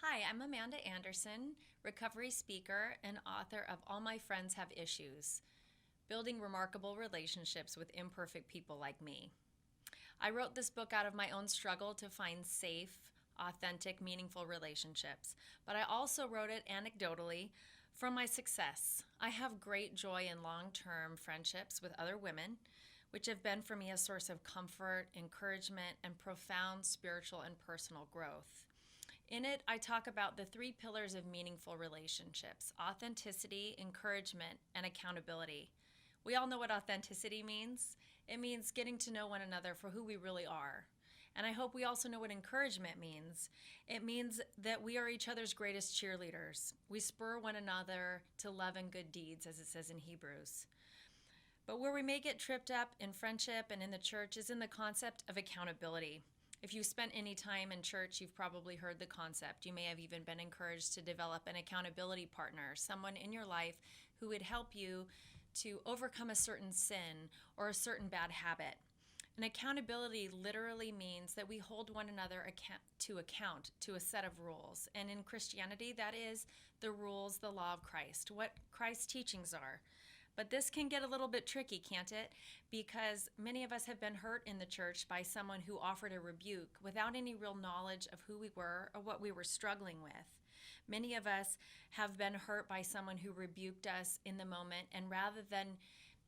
Hi, I'm Amanda Anderson, recovery speaker and author of All My Friends Have Issues, Building Remarkable Relationships with Imperfect People Like Me. I wrote this book out of my own struggle to find safe, authentic, meaningful relationships, but I also wrote it anecdotally from my success. I have great joy in long-term friendships with other women, which have been for me a source of comfort, encouragement, and profound spiritual and personal growth. In it, I talk about the three pillars of meaningful relationships: authenticity, encouragement, and accountability. We all know what authenticity means. It means getting to know one another for who we really are. And I hope we also know what encouragement means. It means that we are each other's greatest cheerleaders. We spur one another to love and good deeds, as it says in Hebrews. But where we may get tripped up in friendship and in the church is in the concept of accountability. If you spent any time in church, you've probably heard the concept. You may have even been encouraged to develop an accountability partner, someone in your life who would help you to overcome a certain sin or a certain bad habit. And accountability literally means that we hold one another to account to a set of rules. And in Christianity, that is the rules, the law of Christ, what Christ's teachings are. But this can get a little bit tricky, can't it? Because many of us have been hurt in the church by someone who offered a rebuke without any real knowledge of who we were or what we were struggling with. Many of us have been hurt by someone who rebuked us in the moment, and rather than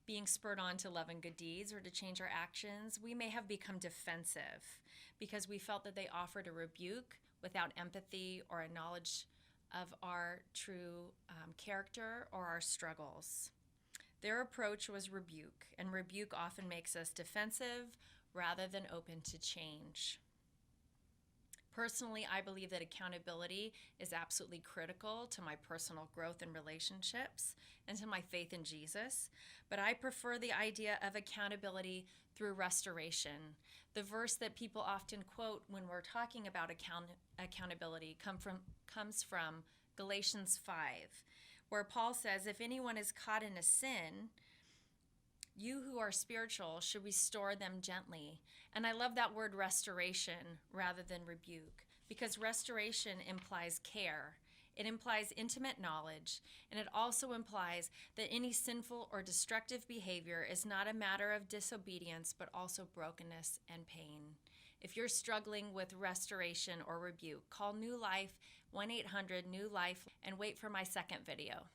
being spurred on to love and good deeds or to change our actions, we may have become defensive because we felt that they offered a rebuke without empathy or a knowledge of our true character or our struggles. Their approach was rebuke, and rebuke often makes us defensive rather than open to change. Personally, I believe that accountability is absolutely critical to my personal growth in relationships and to my faith in Jesus, but I prefer the idea of accountability through restoration. The verse that people often quote when we're talking about accountability comes from Galatians 5, where Paul says, if anyone is caught in a sin, you who are spiritual should restore them gently. And I love that word restoration rather than rebuke, because restoration implies care. It implies intimate knowledge, and it also implies that any sinful or destructive behavior is not a matter of disobedience, but also brokenness and pain. If you're struggling with restoration or rebuke, call New Life 1-800-NEW-LIFE and wait for my second video.